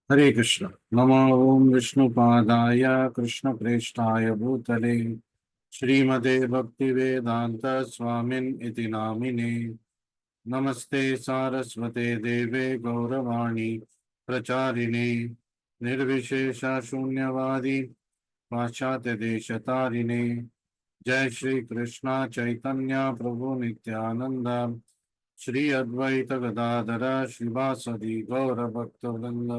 हरे कृष्ण। नमो ओम विष्णुपादाय कृष्णप्रेष्ठाय भूतले श्रीमते भक्ति वेदांत स्वामिन इति नामिने। नमस्ते सारस्वते देवे गौरवाणी प्रचारिणे निर्विशेष शून्यवादी पाश्चात्य देशतारिणे। जय श्री कृष्ण चैतन्य प्रभु नित्यानंद श्री अद्वैत गदाधर श्रीवासदि गौर भक्तवृंद।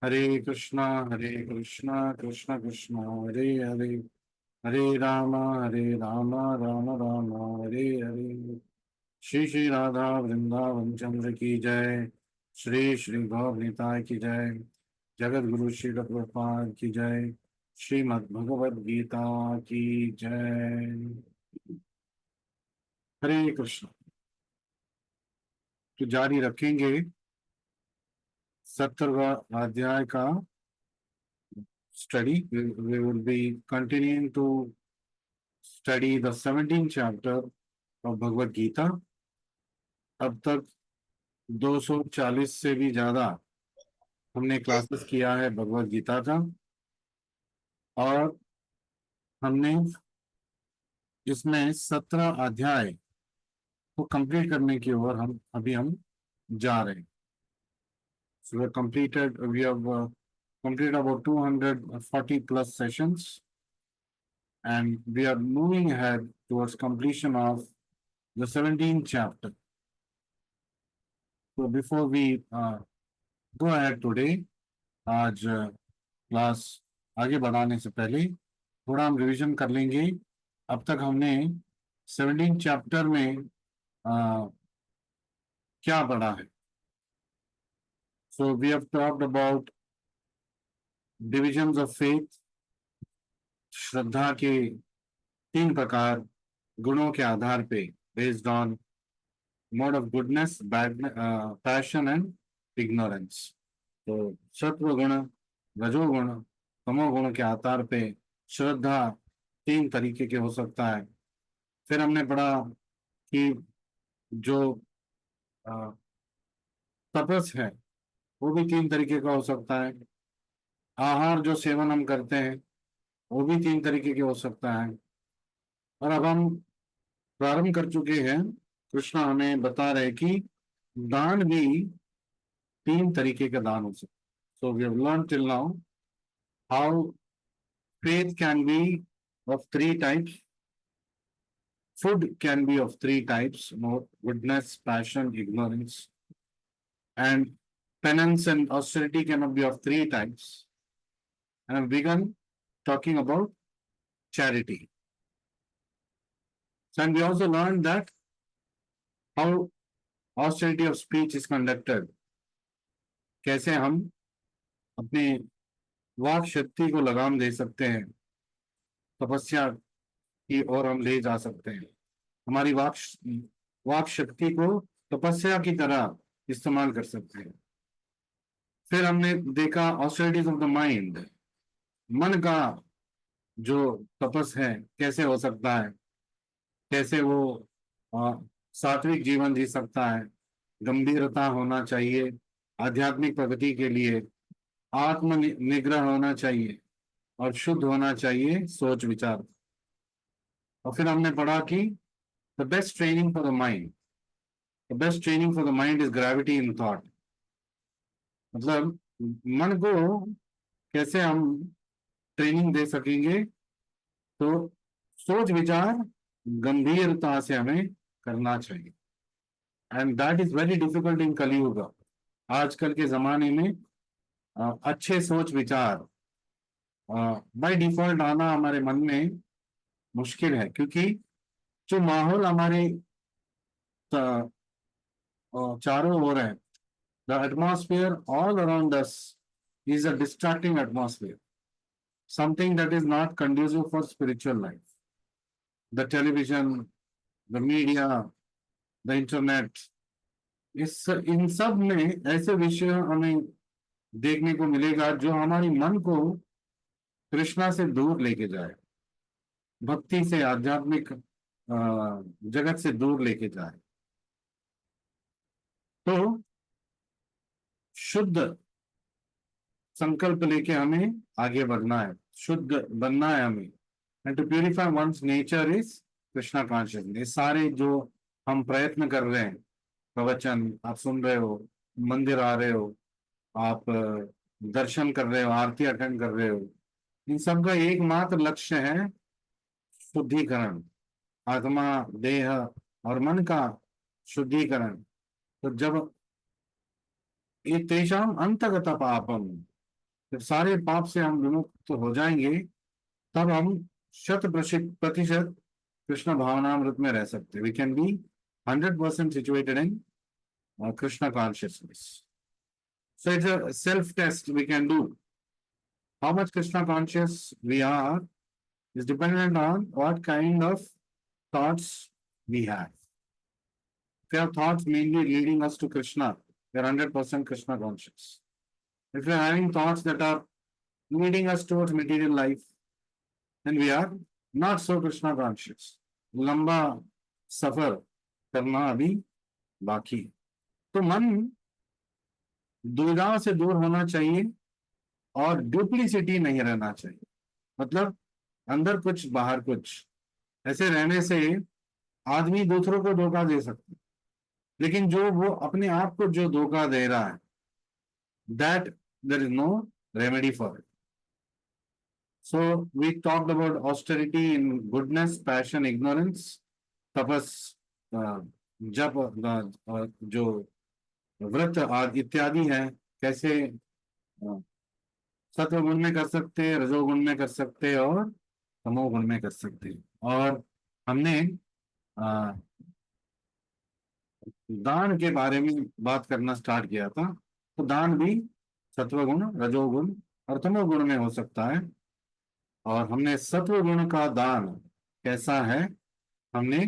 हरे कृष्णा कृष्ण कृष्ण हरे हरे, हरे राम राम राम हरे हरे। श्री श्री राधा वृंदावन चंद्र की जय। श्री श्री गौरनिताय की जय। जगत गुरु श्री प्रभुपाद की जय। श्रीमद् भगवद गीता की जय। हरे कृष्ण। तो जारी रखेंगे 17वां अध्याय का study. We will be continuing to study the 17th chapter of Bhagavad Gita. अब तक 240 से भी ज्यादा हमने क्लासेस किया है भगवद गीता का, और हमने इसमें 17 अध्याय को कंप्लीट करने की ओर हम जा रहे हैं। So we have completed about 240 plus sessions, and we are moving ahead towards completion of the 17th chapter. So before we go ahead today, आज क्लास आगे बढ़ाने से पहले थोड़ा हम रिवीजन कर लेंगे। अब तक हमने 17 चैप्टर में क्या पढ़ा है। So we have talked about divisions of faith, श्रद्धा के 3 प्रकार गुणों के आधार पे, based on mode of goodness, bad, passion and ignorance. तो सत्व गुण, रजोगुण, तमोगुण के आधार पे श्रद्धा 3 तरीके के हो सकता है। फिर हमने पढ़ा कि जो तपस है वो भी 3 तरीके का हो सकता है। आहार जो सेवन हम करते हैं वो भी 3 तरीके के हो सकता है। और अब हम प्रारंभ कर चुके हैं, कृष्ण हमें बता रहे कि दान भी 3 तरीके का दान हो सकता है। So we have learn till now how faith can be of 3 types, food can be of 3 types: goodness, passion, ignorance, and penance and austerity cannot be of 3 types. And I've begun talking about charity. And we also learned that how austerity of speech is conducted, कैसे हम अपने वाक शक्ति को लगाम दे सकते हैं, तपस्या की ओर हम ले जा सकते हैं, हमारी वाक शक्ति को तपस्या की तरह इस्तेमाल कर सकते हैं। फिर हमने देखा ऑस्टेरिटीज ऑफ द माइंड, मन का जो तपस है कैसे हो सकता है, कैसे वो सात्विक जीवन जी सकता है। गंभीरता होना चाहिए आध्यात्मिक प्रगति के लिए, आत्म निग्रह होना चाहिए और शुद्ध होना चाहिए सोच विचार। और फिर हमने पढ़ा कि the best training for the mind, the best training for the mind is gravity in thought. मतलब मन को कैसे हम ट्रेनिंग दे सकेंगे, तो सोच विचार गंभीरता से हमें करना चाहिए। And that is very difficult in Kaliyuga. आजकल के जमाने में अच्छे सोच विचार बाय डिफॉल्ट आना हमारे मन में मुश्किल है, क्योंकि जो माहौल हमारे चारों ओर है, the atmosphere all around us is a distracting atmosphere, something that is not conducive for spiritual life. The television, the media, the internet, इन सब में ऐसे विषय हमें देखने को मिलेगा जो हमारी मन को कृष्णा से दूर लेके जाए, भक्ति से, आध्यात्मिक जगत से दूर लेके जाए। तो शुद्ध संकल्प लेके हमें आगे बढ़ना है, शुद्ध बनना है हमें। And to purify once nature is Krishna consciousness. सारे जो हम प्रयत्न कर रहे हैं, प्रवचन आप सुन रहे हो, मंदिर आ रहे हो, आप दर्शन कर रहे हो, आरती अटेंड कर रहे हो, इन सब का एकमात्र लक्ष्य है शुद्धिकरण, आत्मा, देह और मन का शुद्धिकरण। तो जब ये तेषाम अंतगत पापम, जब सारे पाप से हम विमुक्त हो जाएंगे, तब हम 100% कृष्ण भावनामृत में रह सकते। We can be 100% situated in Krishna consciousness. So it's a self test we can do. How much Krishna conscious we are is dependent on what kind of thoughts we have. If we have thoughts mainly leading us to Krishna, we are 100% Krishna conscious. If we are having thoughts that are leading us towards material life, then we are not so Krishna conscious. लंबा सफर करना अभी बाकी है। तो मन दुविधा से दूर होना चाहिए और डुप्लीसिटी नहीं रहना चाहिए। मतलब अंदर कुछ बाहर कुछ, ऐसे रहने से आदमी दूसरों को धोखा दे सकता है, लेकिन जो वो अपने आप को जो धोखा दे रहा है, that there is no remedy for it. So we talked about austerity in goodness, passion, ignorance, tapas, japa, जो व्रत इत्यादि है, कैसे सत्व गुण में कर सकते हैं, रजोगुण में कर सकते हैं और तमोगुण में कर सकते हैं। और हमने दान के बारे में बात करना स्टार्ट किया था। तो दान भी सत्वगुण, रजोगुण और तमोगुण में हो सकता है। और हमने सत्वगुण का दान कैसा है हमने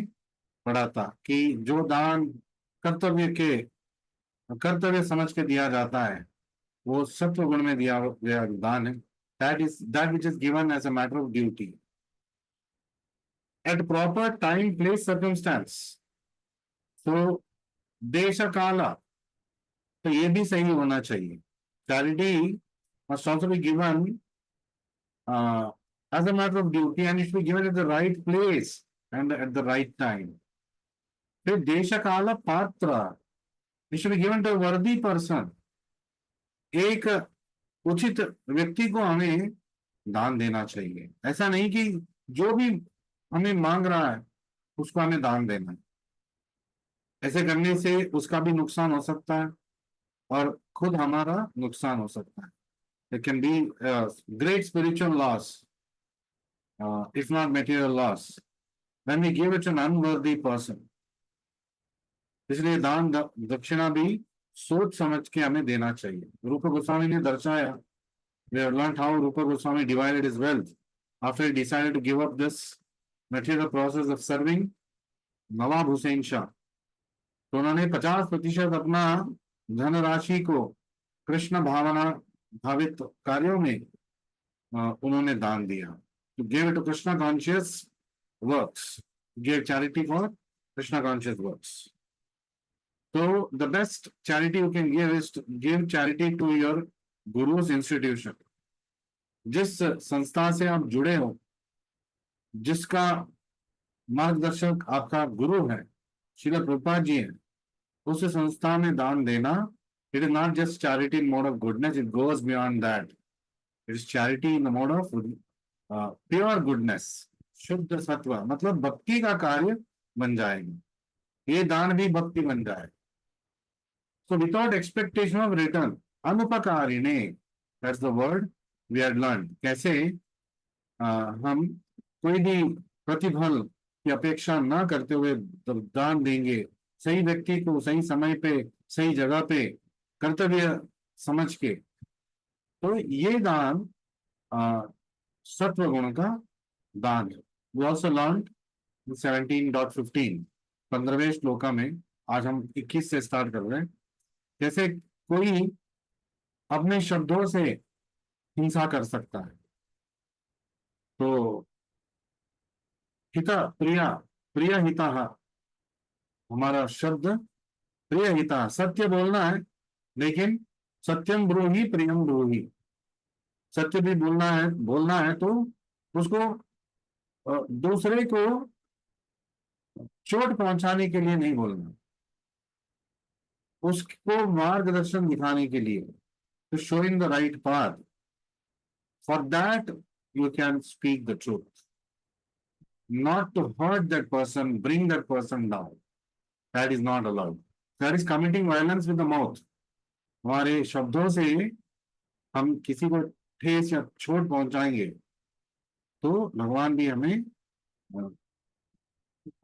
पढ़ा था कि जो दान कर्तव्य के कर्तव्य समझ के दिया जाता है, वो सत्वगुण में दिया गया दान है। That which is given as a matter of duty at proper time, place, circumstance. तो देश काला, तो ये भी सही होना चाहिए। Charity must also be given as a matter of duty and it should be given at the right place and at the right time. फिर देश काल पात्र, it should be given to a worthy person. एक उचित व्यक्ति को हमें दान देना चाहिए। ऐसा नहीं कि जो भी हमें मांग रहा है उसको हमें दान देना है। ऐसे करने से उसका भी नुकसान हो सकता है और खुद हमारा नुकसान हो सकता है। It can be great spiritual loss, if not material loss, when we give it to an unworthy person. इसलिए दान दक्षिणा भी सोच समझ के हमें देना चाहिए। रूप गोस्वामी ने दर्शाया, we have learned how Rupa Goswami divided his wealth after he decided to give up this material process of serving नवाब हुसैन शाह। तो उन्होंने 50% अपना धनराशि को कृष्ण भावना भावित कार्यों में उन्होंने दान दिया। To give it to Krishna conscious works, give charity for Krishna conscious works. So the best charity you can give is to give charity to your guru's institution. जिस संस्था से आप जुड़े हो, जिसका मार्गदर्शक आपका गुरु है, श्रील प्रभुपाद जी है, उस संस्था में दान देना, it is not just charity in mode of goodness, it goes beyond that. It is charity in the mode of pure goodness, शुद्ध सत्व, मतलब भक्ति का कार्य बन जाएगी। ये दान भी भक्ति बन जाए। So without expectation of return, anupakarine, that's the word we had learn. कैसे हम कोई भी प्रतिफल की अपेक्षा ना करते हुए दान देंगे, सही व्यक्ति को सही समय पे सही जगह पे कर्तव्य समझ के। तो ये दान सत्व गुण का दान है। We also learned in 17.15, 15वें shloka में, आज हम 21 से स्टार्ट कर रहे हैं। जैसे कोई अपने शब्दों से हिंसा कर सकता है, तो हिता प्रिया, प्रिय हिता, हमारा शब्द प्रियहिता, सत्य बोलना है, लेकिन सत्यम ब्रूहि प्रियम ब्रूहि, सत्य भी बोलना है तो उसको दूसरे को चोट पहुंचाने के लिए नहीं बोलना, उसको मार्गदर्शन दिखाने के लिए, to showing the right path. For that, you can speak the truth, not to hurt that person, bring that person down. That is not allowed. That is committing violence with the mouth. हमारे शब्दों से हम किसी को ठेस या चोट पहुंचाएंगे तो भगवान भी हमें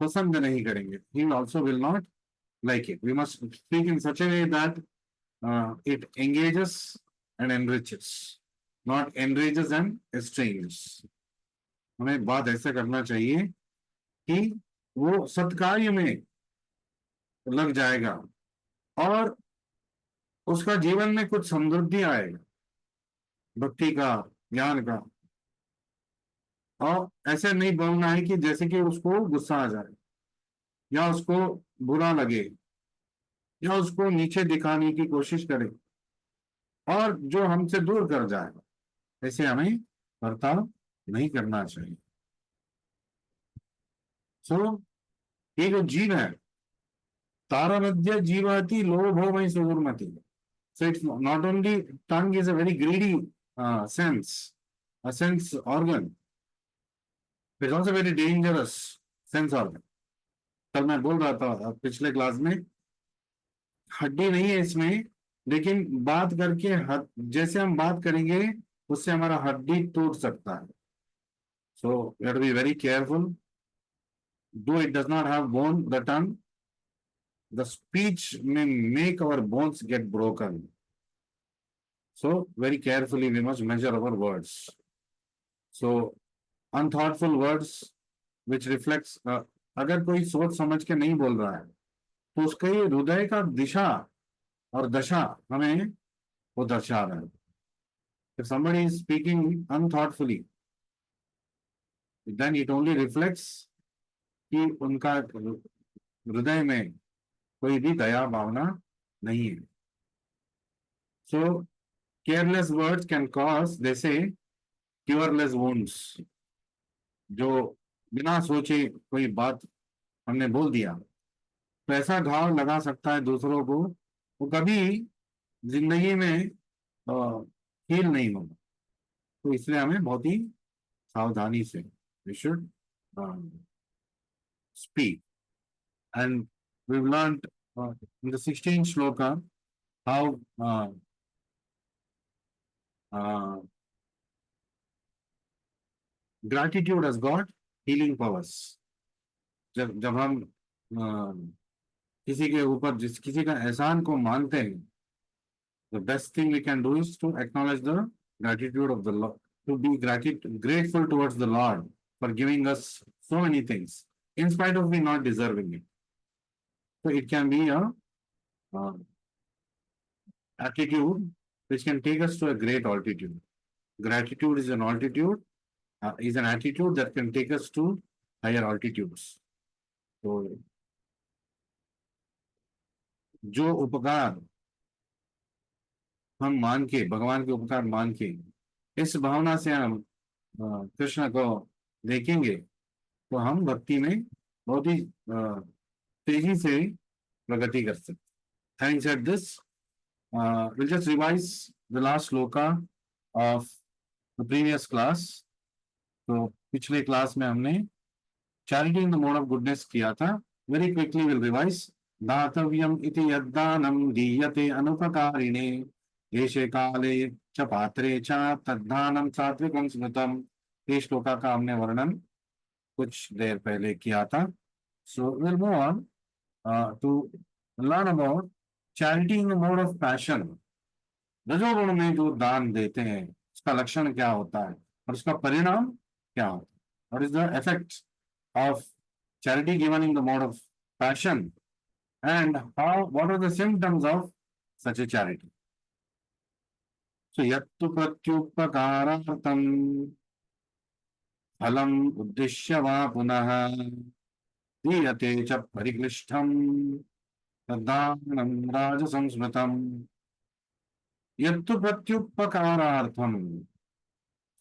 पसंद नहीं करेंगे. He also will not like it. We must speak in such a way that it engages and enriches, not enrages and estranges. हमें बात ऐसा करना चाहिए कि वो सत्कार्य में लग जाएगा और उसका जीवन में कुछ समृद्धि आएगा, भक्ति का, ज्ञान का. और ऐसे नहीं बोलना है कि जैसे कि उसको गुस्सा आ जाए या उसको बुरा लगे या उसको नीचे दिखाने की कोशिश करे और जो हमसे दूर कर जाए. ऐसे हमें बर्ताव नहीं करना चाहिए. सो ये जो जीव है, तारा मध्य जीवति लोभो मई सुगुरमति. So it's not only tongue is a very greedy sense, a sense organ. It's also very dangerous sense organ. कल मैं बोल रहा था पिछले क्लास में, हड्डी नहीं है इसमें, लेकिन बात करके जैसे हम बात करेंगे उससे हमारा हड्डी टूट सकता है. So we have to be very careful. Though it does not have bone, the tongue, the speech may make our bones get broken. So very carefully we must measure our words. So unthoughtful words which reflects अगर कोई सोच समझ के नहीं बोल रहा है तो उसके हृदय का दिशा और दशा हमें वो दर्शा रहा है. If somebody is speaking unthoughtfully, then it only reflects कि उनका हृदय में कोई भी दया भावना नहीं है. So careless words can cause, they say, cureless wounds. जो बिना सोचे कोई बात हमने बोल दिया तो ऐसा घाव लगा सकता है दूसरों को, वो कभी जिंदगी में हील नहीं होगा. तो इसलिए हमें बहुत ही सावधानी से we should speak. And we've learned in the 16th shloka how gratitude has got healing powers. जब हम किसी के ऊपर किसी का एहसान को मानते हैं, the best thing we can do is to acknowledge the gratitude of the Lord, to be grateful towards the Lord for giving us so many things in spite of we not deserving it. So it can be a attitude which can take us to a great altitude. Gratitude is an altitude, is an attitude that can take us to higher altitudes. तो जो उपकार हम मान के, भगवान के उपकार मान के, इस भावना से हम कृष्ण को देखेंगे तो हम भक्ति में बहुत ही तेजी से प्रगति कर सकते. Having said this, we'll just revise the last sloka of the previous class. तो पिछले क्लास में हमने charity in the mode of goodness किया था. Very quickly will revise. दातव्यम इति यद्दानं दीयते अनुपकारिणे येषे काले च पात्रे च तद्दानं सात्विकं स्मृतम्. इस श्लोका का हमने वर्णन कुछ देर पहले किया था. So will move on to learn about charity in the mode of passion. रजोगुण में जो दान देते हैं उसका लक्षण क्या होता है और उसका परिणाम क्या होता है. What is the effect of charity given in the mode of passion, and what are the symptoms of such a charity? So yattu pratyupakaraartam phalam uddishya va punah diyate cha pariklishtham तद्दानं राजसंस्मृतम् यत्तु प्रत्युपकारार्थम।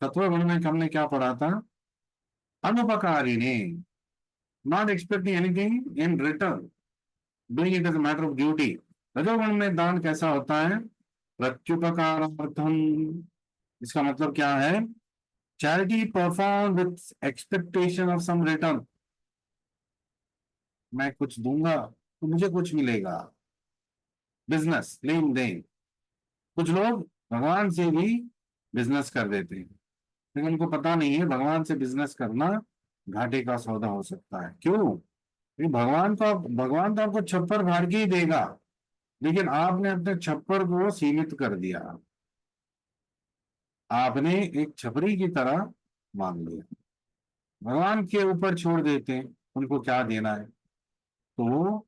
सत्वगुण में हमने क्या पढ़ा था? Anupakarini, not expecting anything in return, doing it as a matter of duty. रजोगुण में दान कैसा होता है? प्रत्युपकारार्थम। इसका मतलब क्या है? Charity perform with expectation of some return. मैं कुछ दूंगा तो मुझे कुछ मिलेगा, बिजनेस, लेन देन। कुछ लोग भगवान से भी बिजनेस कर देते हैं, लेकिन उनको पता नहीं है भगवान से बिजनेस करना घाटे का सौदा हो सकता है। क्यों? क्योंकि भगवान तो आपको छप्पर फाड़ के ही देगा, लेकिन आपने अपने छप्पर को सीमित कर दिया। आपने एक छपरी की तरह मान लिया, भगवान के ऊपर छोड़ देते हैं उनको क्या देना है। तो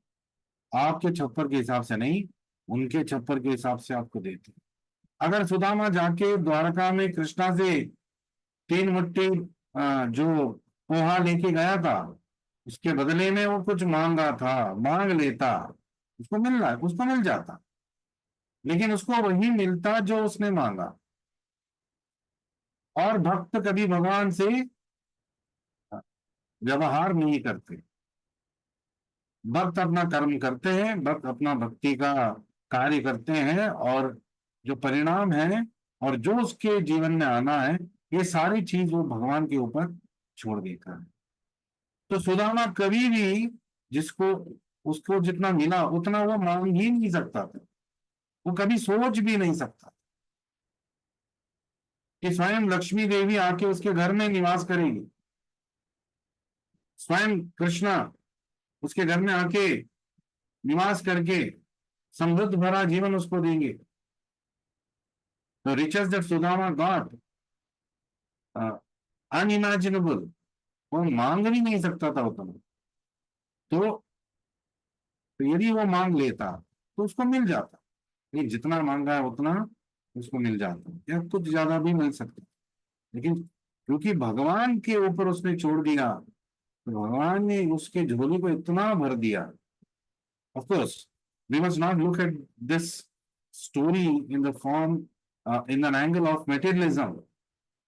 आपके छप्पर के हिसाब से नहीं, उनके छप्पर के हिसाब से आपको देते हैं। अगर सुदामा जाके द्वारका में कृष्णा से 3 मुट्ठी जो पोहा लेके गया था, उसके बदले में वो कुछ मांगा था, मांग लेता, उसको मिल रहा है, उसको मिल जाता, लेकिन उसको वही मिलता जो उसने मांगा। और भक्त कभी भगवान से व्यवहार नहीं करते। भक्त अपना कर्म करते हैं, भक्त अपना भक्ति का कार्य करते हैं, और जो परिणाम है और जो उसके जीवन में आना है, ये सारी चीज वो भगवान के ऊपर छोड़ देता है। तो सुदामा कभी भी जिसको उसको जितना मिला उतना वो मांग ही नहीं सकता था। वो कभी सोच भी नहीं सकता कि स्वयं लक्ष्मी देवी आके उसके घर में निवास करेगी, स्वयं कृष्णा उसके घर में आके निवास करके समृद्ध भरा जीवन उसको देंगे। तो riches that Sudama got unimaginable, वो मांग भी नहीं सकता था उतना। तो, यदि वो मांग लेता तो उसको मिल जाता, नहीं जितना मांगा है उतना उसको मिल जाता, या कुछ ज्यादा भी मिल सकता। लेकिन क्योंकि भगवान के ऊपर उसने छोड़ दिया, तो भगवान ने उसके झोली को इतना भर दिया। Of course we must not look at this story in the form, in an angle of materialism.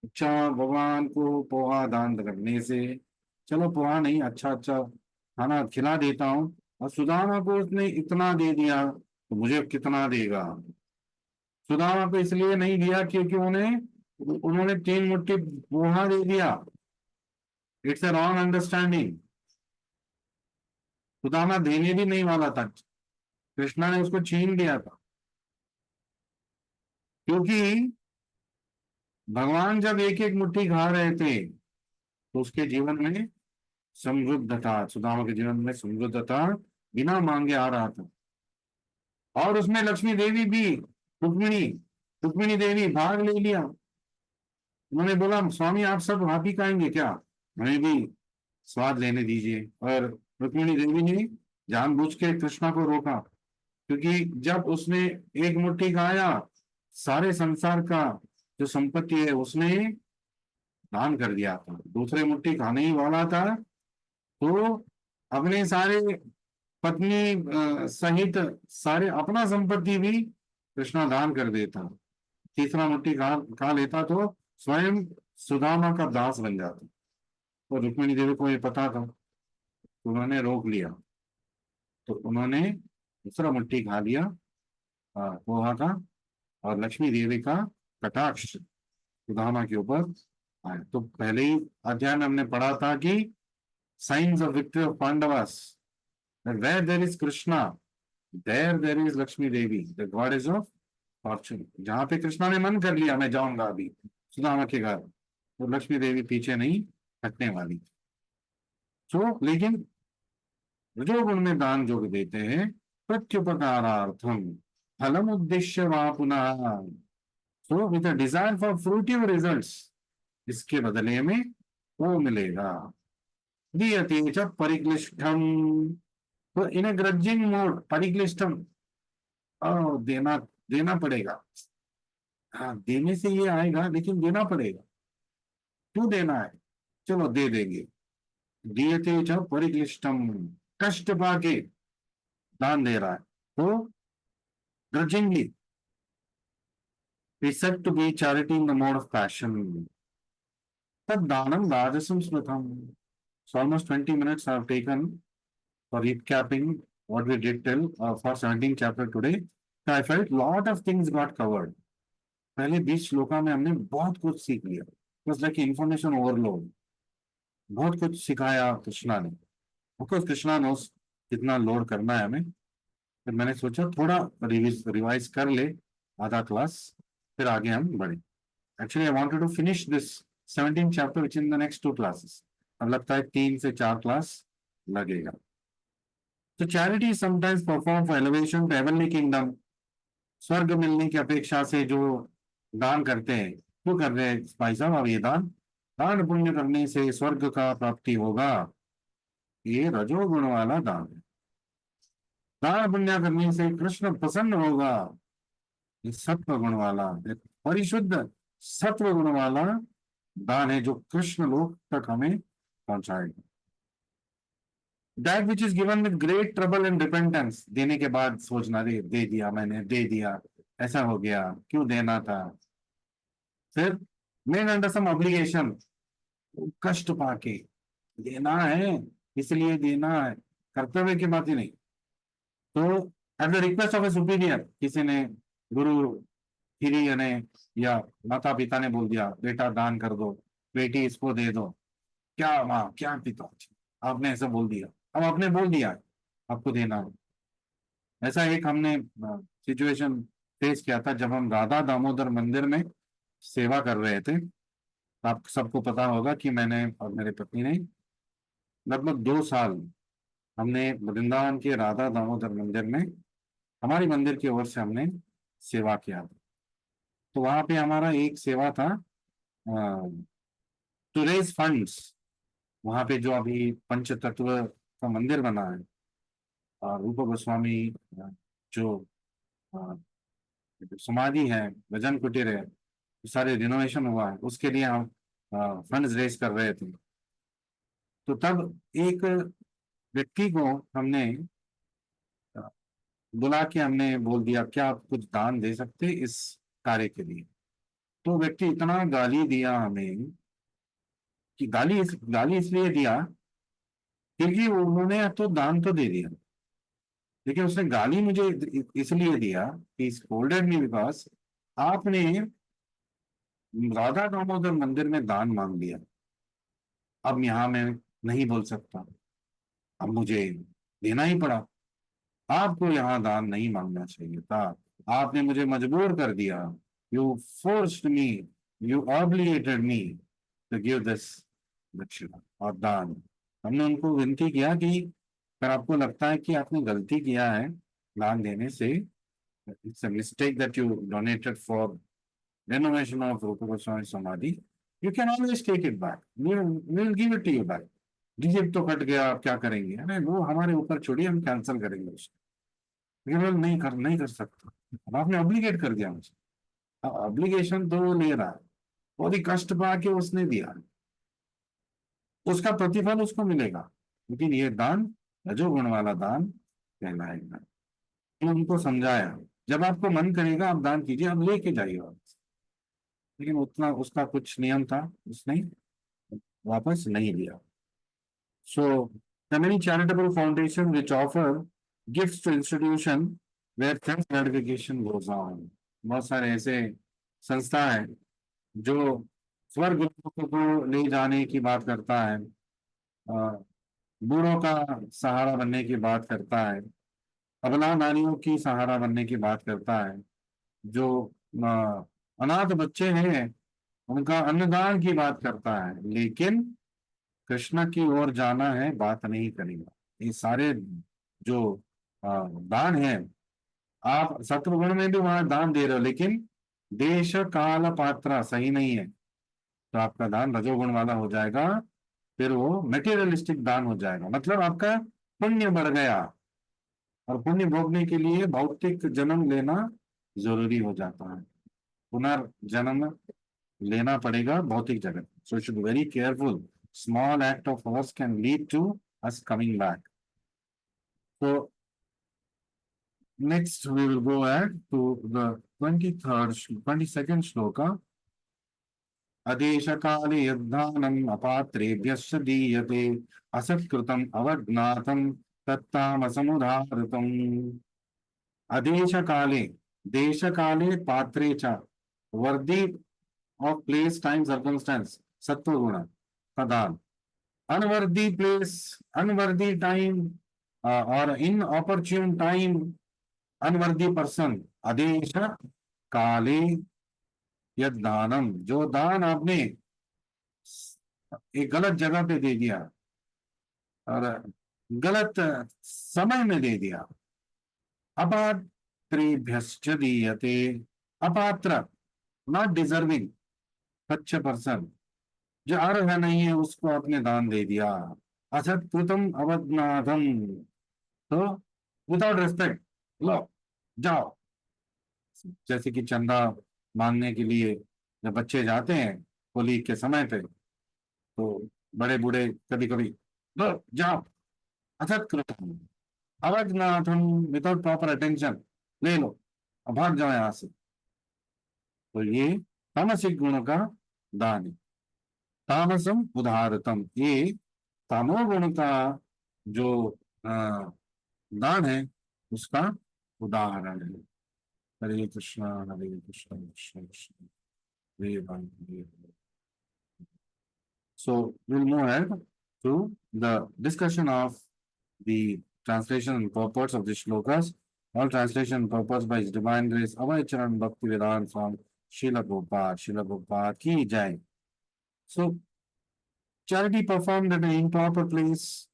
अच्छा, भगवान को पोहा दान करने से, चलो पोहा नहीं, अच्छा अच्छा खाना खिला देता हूँ, और सुदामा को उसने इतना दे दिया तो मुझे कितना देगा। सुदामा को इसलिए नहीं दिया क्योंकि उन्हें उन्होंने 3 मुट्ठी पोहा दे दिया। It's a wrong understanding. Sudama देने भी नहीं वाला था, कृष्णा ने उसको छीन लिया था। क्योंकि भगवान जब एक एक मुट्ठी खा रहे थे तो उसके जीवन में समृद्धता, सुदामा के जीवन में समृद्धता बिना मांगे आ रहा था। और उसमें लक्ष्मी देवी भी, रुक्मिणी, रुक्मिणी देवी भाग ले लिया। उन्होंने बोला स्वामी आप सब आप ही खाएंगे क्या, हमें भी स्वाद लेने दीजिए। और रुक्मिणी देवी ने जानबूझ के कृष्णा को रोका, क्योंकि जब उसने एक मुट्ठी खाया, सारे संसार का जो संपत्ति है उसने दान कर दिया था। दूसरे मुट्ठी खाने ही वाला था तो अपने सारे पत्नी सहित सारे अपना संपत्ति भी कृष्णा दान कर देता। तीसरा मुट्ठी खा लेता तो स्वयं सुदामा का दास बन जाता। और रुक्मिणी देवी को ये पता था, तो उन्होंने रोक लिया। तो उन्होंने दूसरा मुट्ठी खा लिया पोहा का, और लक्ष्मी देवी का कटाक्ष सुदामा के ऊपर आया। तो पहले ही अध्याय में हमने पढ़ा था कि science of victory of Pandavas, where there is Krishna there is Lakshmi Devi, the goddess of fortune. जहां पे कृष्णा ने मन कर लिया मैं जाऊंगा अभी सुदामा के घर, तो लक्ष्मी देवी पीछे नहीं हटने वाली। तो लेकिन रजोगुण में दान जो देते हैं प्रत्युपकारार्थम फलम उद्देश्य वहां पुनः, so with a desire for fruitive results, इसके बदले में वो मिलेगा। दीयते च परिक्लिष्टम, तो इन ए ग्रजिंग मोड परिक्लिष्टम, देना देना पड़ेगा। हाँ देने से ये आएगा, लेकिन देना पड़ेगा। क्यों देना है? चलो दे देंगे। दीयते च परिक्लिष्टम, कष्ट पाके दान दे रहा है। तो grudgingly is said to be charity in the mode of passion. Tad danam rajasam smritam. So almost 20 minutes I have taken for recapping what we did till for 17th chapter today. So I felt lot of things got covered. पहले 20 श्लोका में हमने बहुत कुछ सीख लिया. It was like information overload. बहुत कुछ सिखाया कृष्णा ने. Of course कृष्णा knows कितना लोड करना है हमें. फिर मैंने सोचा थोड़ा रिवाइज कर ले आधा क्लास, फिर आगे हम बढ़े. Actually I wanted to finish this 17 chapter which in the next 2 classes. अब लगता है 3 से 4 क्लास लगेगा. तो charity sometimes perform for elevation to heavenly kingdom. स्वर्ग मिलने की अपेक्षा से जो दान करते हैं, क्यों कर रहे हैं भाई साहब अब ये दान? दान पुण्य करने से स्वर्ग का प्राप्ति होगा, ये रजोगुण वाला दान है. दान पुण्य करने से कृष्ण प्रसन्न होगा, ये सत्व गुण वाला, परिशुद्ध सत्व गुण वाला दान है जो कृष्ण लोक तक हमें पहुंचाएगा. That which is given with great trouble and repentance. देने के बाद सोचना दे दिया मैंने, दे दिया, ऐसा हो गया, क्यों देना था. फिर मेन अंडर सम ऑब्लिगेशन, कष्ट पाके देना है, इसलिए देना है, कर्तव्य की बात ही नहीं. तो at the request of A superior, किसी ने, गुरु हिरिय ने या माता पिता ने बोल दिया बेटा दान कर दो, बेटी इसको दे दो, क्या माँ क्या पिता, आपने ऐसा बोल दिया, अब आपने बोल दिया आपको देना है. ऐसा एक हमने सिचुएशन फेस किया था जब हम राधा दामोदर मंदिर में सेवा कर रहे थे. आप सबको पता होगा कि मैंने और मेरे पत्नी ने लगभग 2 साल हमने वृंदावन के राधा दामोदर मंदिर में हमारी मंदिर की ओर से हमने सेवा किया. तो वहां पे हमारा एक सेवा था टू रेज फंड्स. वहां पे जो अभी पंच तत्व का मंदिर बना है, रूप गोस्वामी जो समाधि है, भजन कुटीर है, सारे रिनोवेशन हुआ है, उसके लिए हम फंड्स रेज कर रहे थे. तो तब एक व्यक्ति को हमने बुला के हमने बोल दिया क्या आप कुछ दान दे सकते इस कार्य के लिए. तो व्यक्ति इतना गाली दिया हमें कि गाली इसलिए दिया क्योंकि उन्होंने तो दान तो दे दिया, लेकिन उसने गाली मुझे इसलिए दिया कि स्कोल्डेड मी बिकॉज आपने राधा दामोदर मंदिर में दान मांग लिया. अब यहाँ मैं नहीं बोल सकता, अब मुझे देना ही पड़ा. आपको यहाँ दान नहीं मांगना चाहिए था, आपने मुझे मजबूर कर दिया. You forced me, you obligated me to give this dakshina और दान. हमने उनको विनती किया कि अगर आपको लगता है कि आपने गलती किया है दान देने से, it's a mistake that you donated for renovation of Rupa Goswami Samadhi, you can always take it back. We will give it to you back. रिजिप तो कट गया, आप क्या करेंगे? अरे वो हमारे ऊपर छोड़िए, हम कैंसिल करेंगे उसको. लेकिन नहीं कर सकता. अब आपने ऑब्लिगेट कर दिया मुझे. ऑब्लिगेशन तो वो ले रहा है, बहुत ही कष्ट पा के उसने दिया, उसका प्रतिफल उसको मिलेगा, लेकिन ये दान रजोगुण वाला दान कहलाएगा. तो उनको समझाया जब आपको मन करेगा आप दान कीजिए, आप लेके जाइए वापस. लेकिन उतना उसका कुछ नियम था, उसने वापस नहीं लिया. So the many charitable foundation which offer gifts to institution where thanks gratification goes on. बहुत सारे ऐसे संस्था है जो स्वर्ग को ले जाने की बात करता है, बूढ़ों का सहारा बनने की बात करता है, अबला नारियों की सहारा बनने की बात करता है, जो अनाथ बच्चे हैं उनका अन्नदान की बात करता है, लेकिन कृष्ण की ओर जाना है बात नहीं करेगा. ये सारे जो दान है, आप सत्वगुण में भी वहां दान दे रहे हो, लेकिन देश काल पात्र सही नहीं है, तो आपका दान रजोगुण वाला हो जाएगा. फिर वो मेटेरियलिस्टिक दान हो जाएगा, मतलब आपका पुण्य बढ़ गया, और पुण्य भोगने के लिए भौतिक जन्म लेना जरूरी हो जाता है, पुनर्जन्म लेना पड़ेगा भौतिक जगत. So should very careful. Small act of force can lead to us coming back. तो next we will go ahead to the 22nd shloka. अदेशकाले यद्दानम् अपात्रेभ्यश्च दीयते असत्कृतम् अवज्ञातं तत्तामसमुदाहृतम्. अदेशकाले, देशकाले, पात्रे च, वर्दी of place, time, circumstance, सत्व गुण का दान. Unworthy place, unworthy time, or inopportune time, unworthy person. आदेश काले यद दानम, जो दान आपने एक गलत जगह पे दे दिया और गलत समय में दे दिया. अपात्रेभ्यश्च दीयते, अपात्र, नॉट डिजर्विंग, सच्चे पर्सन, जो अर्ह नहीं है उसको आपने दान दे दिया. असत्कृतम अवज्ञातम, तो विदाउट रिस्पेक्ट, लो जाओ. जैसे कि चंदा मांगने के लिए जब बच्चे जाते हैं होली के समय पे, तो बड़े बूढ़े कभी कभी, लो जाओ. असत्कृतम अवज्ञातम, विदाउट प्रॉपर अटेंशन, ले लो अब भाग जाओ यहां से. तो ये तामसिक गुणों का दान है. तामसम उदाहरतम, ये तमोगुण का जो दान है उसका उदाहरण है. हरे कृष्णा कृष्ण कृष्ण हरे राम हरे Ram. So we'll move ahead to the discussion of the translation and purports of the shlokas. All translation and purports by His Divine Grace Abhay Charan Bhakti Vedanta from Srila Prabhupada ki jai. So charity performed at an improper place,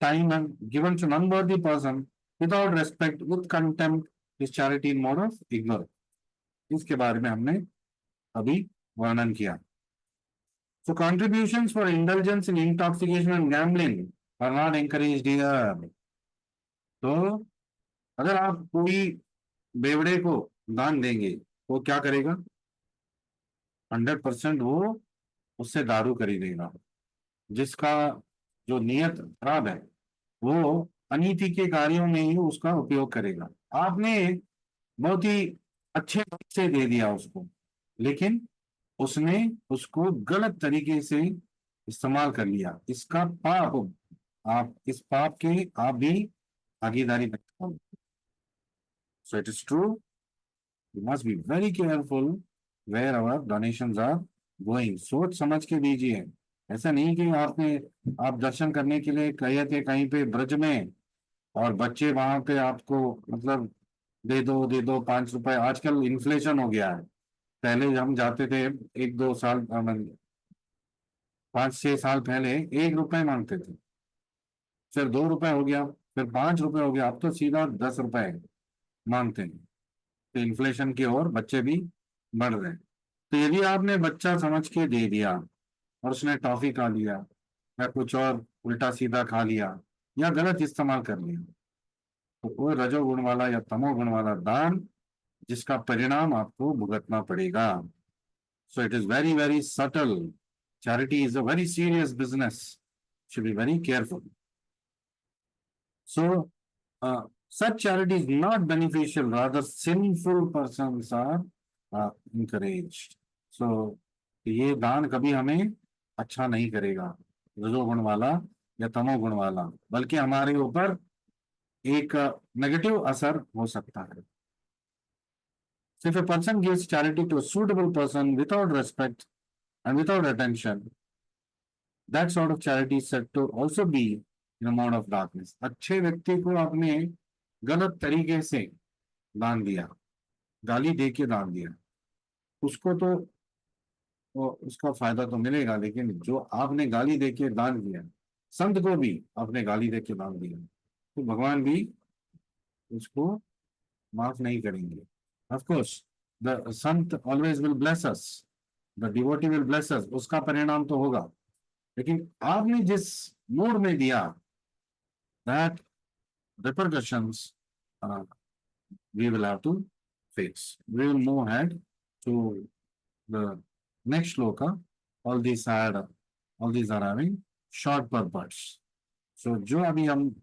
time, and given to an unworthy person without respect, with contempt, is charity in mode of ignorance. इसके बारे में हमने अभी वर्णन किया. So contributions for indulgence in intoxication and gambling are not encouraged here. तो अगर आप कोई बेवड़े को दान देंगे वो क्या करेगा? 100% वो उससे दारू खरीदेगा. जिसका जो नियत खराब है वो अनीति के कार्यों में ही उसका उपयोग करेगा. आपने बहुत ही अच्छे से दे दिया उसको, लेकिन उसने उसको गलत तरीके से इस्तेमाल कर लिया. इसका पाप, आप इस पाप के आप भी भागीदारी. So it is true, we must be very careful where our donations are going. सोच समझ के दीजिए. ऐसा नहीं कि आप दर्शन करने के लिए गए थे कहीं पे ब्रज में और बच्चे वहां पे आपको मतलब दे दो 5 रुपए. आजकल इन्फ्लेशन हो गया है. पहले हम जाते थे 1-2 साल, 5-6 साल पहले 1 रुपए मांगते थे, फिर 2 रुपए हो गया, फिर 5 रुपए हो गया, अब तो सीधा 10 रुपए मांगते हैं. तो इन्फ्लेशन की ओर बच्चे भी बढ़ रहे हैं. तो यदि आपने बच्चा समझ के दे दिया और उसने टॉफी खा लिया या कुछ और उल्टा सीधा खा लिया या गलत इस्तेमाल कर लिया, तो वो रजोगुण वाला या तमोगुण वाला दान जिसका परिणाम आपको भुगतना पड़ेगा. So it is very very subtle. Charity is a very serious business. Should be very careful. So, such charity is not beneficial. Rather, sinful persons are encouraged. So, ये दान कभी हमें अच्छा नहीं करेगा, रजोगुण वाला या तमोगुण वाला, बल्कि हमारे ऊपर एक नेगेटिव असर हो सकता है. So, if a person gives charity to a suitable person without respect and without attention, that sort of charity is said to also be in a mode of darkness. अच्छे व्यक्ति को आपने गलत तरीके से दान दिया, गाली दे के दान दिया, उसको तो उसका फायदा तो मिलेगा, लेकिन जो आपने गाली दे के दान दिया, संत को भी आपने गाली दे के दान दिया, तो भगवान भी उसको माफ नहीं करेंगे. Of course, the sant always will bless us, the devotee will bless us, उसका परिणाम तो होगा. लेकिन आपने जिस मूड में दिया, that repercussions we will have to face. We will move ahead to the next shloka. All these are having short purports. So जो अभी हम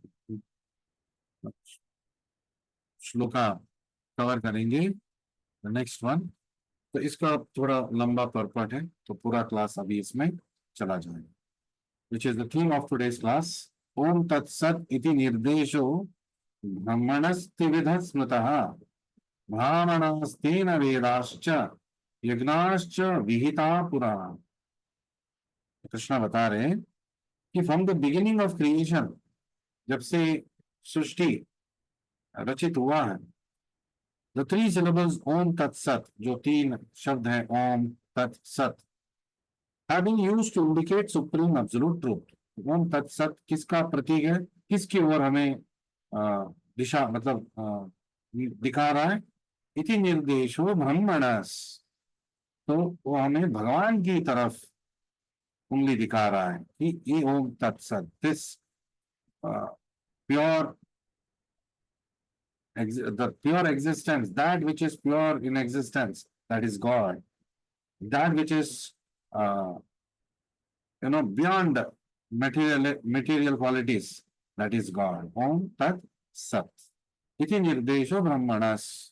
श्लोका कवर करेंगे, नेक्स्ट वन। तो इसका थोड़ा लंबा पर्पट है, तो पूरा क्लास अभी इसमें चला जाएगा, which is the theme of today's class. ओम तत्सत इति निर्देशो ब्रह्मणस्त्रिविधः स्मृतः ब्राह्मणास्तेन वेदाश्च यज्ञाश्च विहिता पुरा। कृष्णा बता रहे हैं कि from the beginning of creation, जब से सृष्टि रचित हुआ है, द थ्री सिलेबल्स ओम तत्सत, जो तीन शब्द हैं ओम तत्सत, have been used to indicate supreme absolute truth। ओम तत्सत किसका प्रतीक है, किसकी ओर हमें दिशा मतलब दिखा रहा है, इति निर्देशो ब्रह्मणस, तो वो हमें भगवान की तरफ उंगली दिखा रहा है कि ये ओम तत्सत, this pure the pure existence, that which is pure in existence, that is God, that which is beyond material qualities, that is God, Om Tat Sat iti nirdesho brahmanas।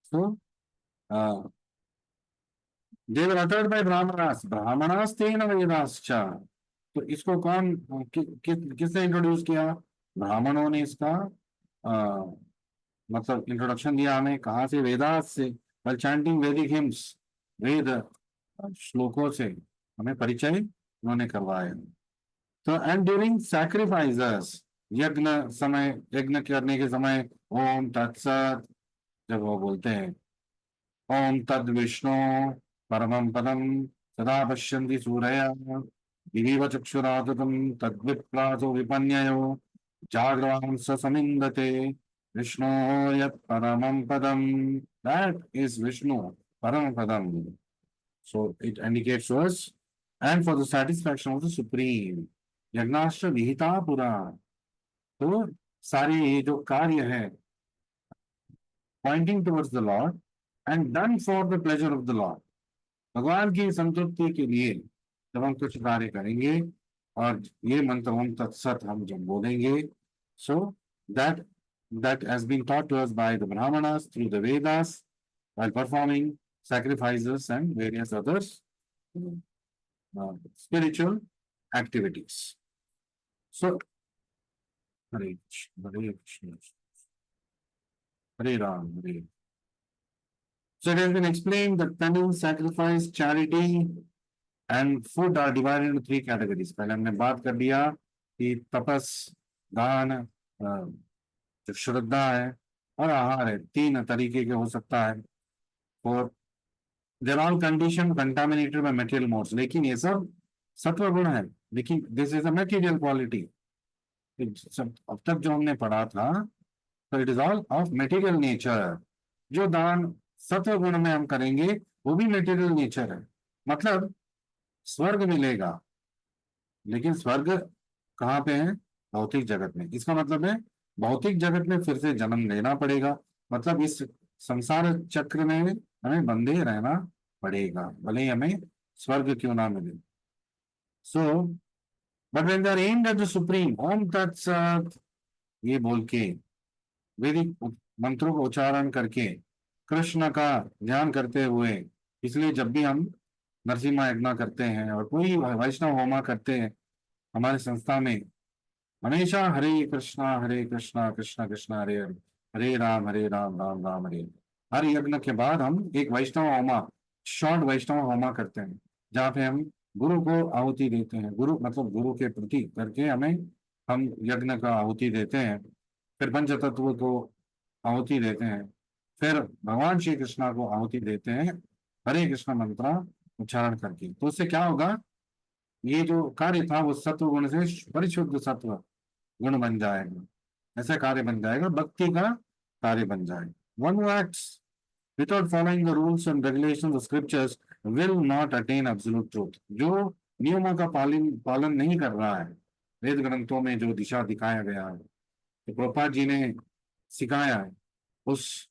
So they were uttered by brahmanas, brahmanas tena vedascha। तो इसको कौन किसने introduce किया, ब्राह्मणों ने इसका मतलब introduction दिया हमें, कहाँ से, वेदास से, while chanting वैदिक हिम्स, वेद श्लोकों से हमें परिचय उन्होंने करवाया। तो एंड ड्यूरिंग सैक्रिफाइसेस, यज्ञ समय, यज्ञ करने के समय ओम तत्सत जब वो बोलते हैं, ओम तद विष्णु परमं पदम सदा पश्यन्ति सूरयः दिवीव चक्षुराततं तद्विप्रासो विपन्ययो जागृवांस समिन्दते विष्णु यत् परमं पदम, that is Vishnu param padam, so it indicates to us, and for the satisfaction of the supreme यज्ञाश्च विहिता पुरा। तो सारे ये जो कार्य है pointing towards the Lord and done for the pleasure of the Lord, भगवान की संतुष्टि के लिए जब हम कुछ कार्य करेंगे और ये मंत्र ओम तत्सत हम जब बोलेंगे, सो that has been taught to us by the Brahmanas through the Vedas while performing sacrifices and various others spiritual activities. So, Hare Krishna, Hare Krishna, Hare Ram, Hare. So it has been explained that penance, sacrifice, charity and food are divided into three categories. पहले हमने बात कर लिया कि तपस, दान, जो श्रद्धा है और आहार है, तीन तरीके के हो सकता है, और there all condition contaminated by material modes, लेकिन ये सब सत्व गुण है, लेकिन this is a material quality. सब अब तक जो हमने पढ़ा था, तो it is all of material nature. जो दान सत्व गुण में हम करेंगे वो भी मटेरियल नेचर है, मतलब स्वर्ग मिलेगा, लेकिन स्वर्ग कहाँ पे है, भौतिक जगत में। इसका मतलब है भौतिक जगत में फिर से जन्म लेना पड़ेगा, मतलब इस संसार चक्र में हमें बंधे रहना पड़ेगा, भले ही हमें स्वर्ग क्यों ना मिले। So but when they are aimed at the supreme Om Tatsat, ये बोल के वैदिक मंत्रों को उच्चारण करके कृष्ण का ध्यान करते हुए, इसलिए जब भी हम नरसिम्हा यज्ञ करते हैं और कोई वैष्णव होमा करते हैं हमारे संस्था में, हमेशा हरे कृष्णा कृष्ण कृष्ण हरे हरे, हरे राम राम राम हरे। हर यज्ञ के बाद हम एक वैष्णव होमा, शॉर्ट वैष्णव होमा करते हैं, जहाँ पे हम गुरु को आहुति देते हैं, गुरु मतलब गुरु के प्रति करके हम यज्ञ का आहुति देते हैं, फिर पंच तत्व को आहुति देते हैं, फिर भगवान श्री कृष्णा को आहुति देते हैं हरे कृष्ण मंत्र उच्चारण करके। तो उससे क्या होगा, ये जो कार्य था वो सत्व गुण से परिशुद्ध सत्व गुण बन जाएगा, ऐसा कार्य बन जाएगा, भक्ति का कार्य बन जाएगा। One who acts without following the rules and regulations of scriptures will not attain absolute truth. जो नियमों का पालन नहीं कर रहा है, वेद ग्रंथों में जो दिशा दिखाया गया है, तो प्रभुपाद जी ने सिखाया है, उस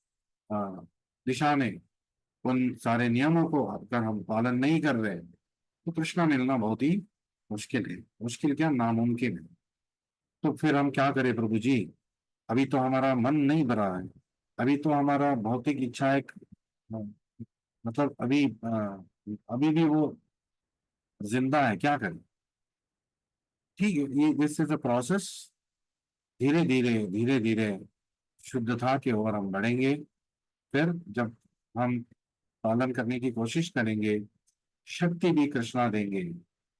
दिशा में उन सारे नियमों को अगर हम पालन नहीं कर रहे तो कृष्णा मिलना बहुत ही मुश्किल है, मुश्किल क्या नामुमकिन है। तो फिर हम क्या करें प्रभु जी, अभी तो हमारा मन नहीं भरा है, अभी तो हमारा भौतिक इच्छा एक मतलब अभी भी वो जिंदा है, क्या करें। ठीक है, ये दिस इज अ प्रोसेस। धीरे धीरे शुद्धता की ओर हम बढ़ेंगे। फिर जब हम पालन करने की कोशिश करेंगे, शक्ति भी कृष्णा देंगे,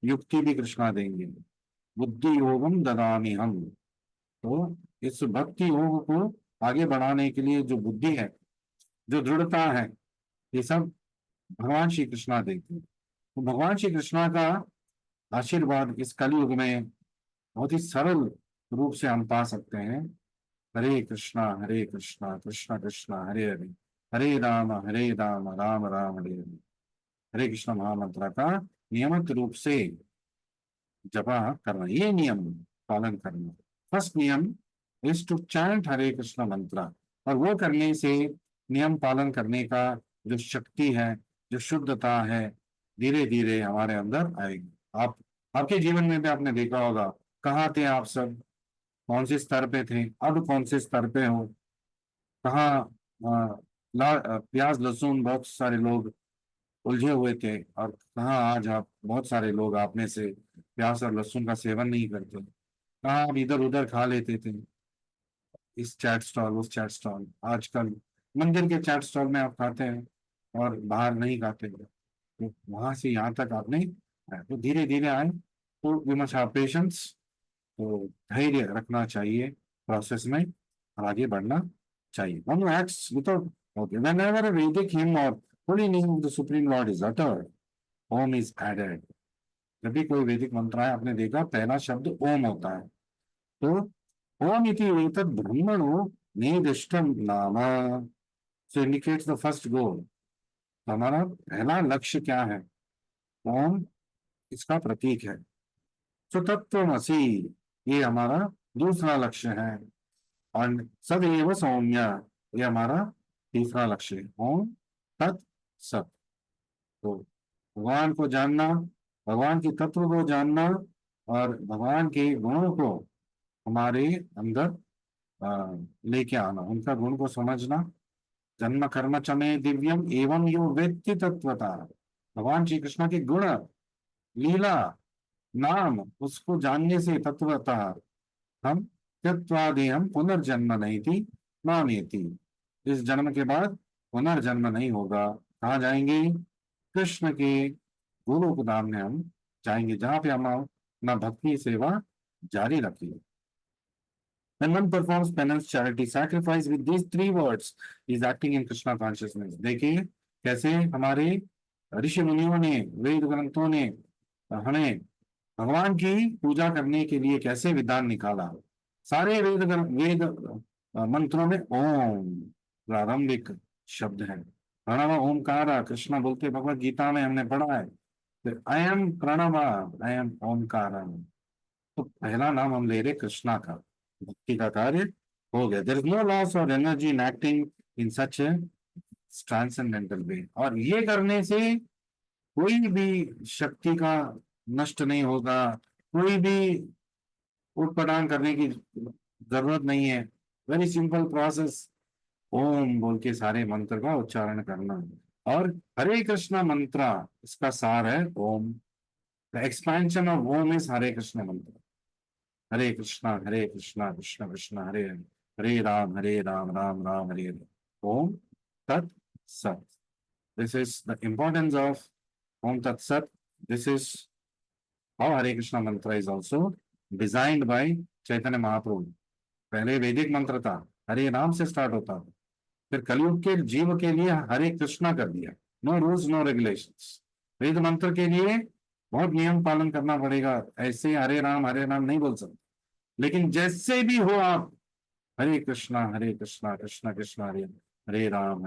युक्ति भी कृष्णा देंगे। बुद्धि योगम ददामि हम। तो इस भक्ति योग को आगे बढ़ाने के लिए जो बुद्धि है, जो दृढ़ता है, ये सब भगवान श्री कृष्णा देते हैं। तो भगवान श्री कृष्णा का आशीर्वाद इस कलयुग में बहुत ही सरल रूप से हम पा सकते हैं। हरे कृष्णा कृष्णा कृष्णा हरे हरे, हरे राम राम राम हरे हरे। हरे कृष्ण महामंत्र का नियमित रूप से जपा करना, ये नियम पालन करना। फर्स्ट नियम इज टू चैंट हरे कृष्ण मंत्र। और वो करने से, नियम पालन करने का जो शक्ति है, जो शुद्धता है, धीरे धीरे हमारे अंदर आएगी। आप, आपके जीवन में भी आपने देखा होगा, कहाँ थे आप सब, कौन से स्तर पे थे, अब कौन से स्तर पे हो, कहाँ प्याज लहसुन बहुत सारे लोग उलझे हुए थे, और कहाँ आज आप बहुत सारे लोग आप में से प्याज और लहसुन का सेवन नहीं करते। कहाँ आप इधर उधर खा लेते थे, इस चैट स्टॉल उस चैट स्टॉल, आजकल मंदिर के चैट स्टॉल में आप खाते हैं और बाहर नहीं खाते। तो वहां से यहाँ तक आपने आए। तो धीरे धीरे आए, तो वी मस्ट हैव पेशेंस। तो धैर्य रखना चाहिए प्रोसेस में, और आगे बढ़ना चाहिए। One who acts without, okay, whenever a Vedic hymn or holy name of the Supreme Lord is uttered, Om is added. जब भी कोई वैदिक मंत्र है, आपने देखा पहला शब्द ओम होता है। तो ओम इति एतत् ब्रह्मणो निर्दिष्टम नाम, सो इंडिकेट्स द फर्स्ट गोल। तो हमारा पहला लक्ष्य क्या है? ओम इसका प्रतीक है। सो तत्वमसि, ये हमारा दूसरा लक्ष्य है। और सदैव सौम्य, ये हमारा तीसरा लक्ष्य है। ओम तत् सत। तो भगवान को जानना, भगवान के तत्व को जानना, और भगवान के गुणों को हमारे अंदर लेके आना, उनका गुण को समझना। जन्म कर्म चमे दिव्यम एवं यो वेत्ति तत्वता। भगवान श्री कृष्ण के गुण, लीला, नाम, उसको जानने से तत्वता हम त्यक्त्वादेहं पुनर्जन्म नहीं थी नानेति। इस जन्म के बाद पुनर्जन्म नहीं होगा। कहाँ जाएंगे? कृष्ण के गोलोक धाम में हम जाएंगे, जहां पे हम अपना भक्ति सेवा जारी रखेंगे। When one performs penance, charity, sacrifice with these three words, he is acting in Krishna consciousness. देखिए कैसे हमारे ऋषि मुनियों ने, वेद ग्रंथों ने हमें भगवान की पूजा करने के लिए कैसे विधान निकाला। सारे वेद मंत्रों में ओम प्रारंभिक शब्द है। प्रणव ओमकार, कृष्ण बोलते भगवत गीता में हमने पढ़ा है। फिर अयम प्रणव, अयम ओमकार। तो पहला नाम हम ले रहे कृष्णा का, भक्ति का कार्य हो गया। देयर इज नो लॉस और energy in acting in such a transcendental way. और ये करने से कोई भी शक्ति का नष्ट नहीं होगा, कोई भी उटपटांग करने की जरूरत नहीं है। वेरी सिंपल प्रोसेस, ओम बोल के सारे मंत्र का उच्चारण करना। और हरे कृष्णा मंत्र, इसका सार है Om. The expansion of Om is Hare Krishna mantra. Hare Krishna Krishna Krishna Hare Hare, Hare Ram Ram Ram Hare Hare. Om tat sat. This is the importance of Om Tat Sat. This is how Hare Krishna mantra is also designed by Chaitanya Mahaprabhu. पहले वैदिक मंत्र था, हरे नाम से स्टार्ट होता था। फिर कलयुग के जीव के लिए हरे कृष्णा कर दिया। No rules no regulations. वेद मंत्र के लिए बहुत नियम पालन करना पड़ेगा, ऐसे हरे नाम नहीं बोल सकते। लेकिन जैसे भी हो आप, हरे कृष्णा कृष्णा कृष्ण हरे हरे राम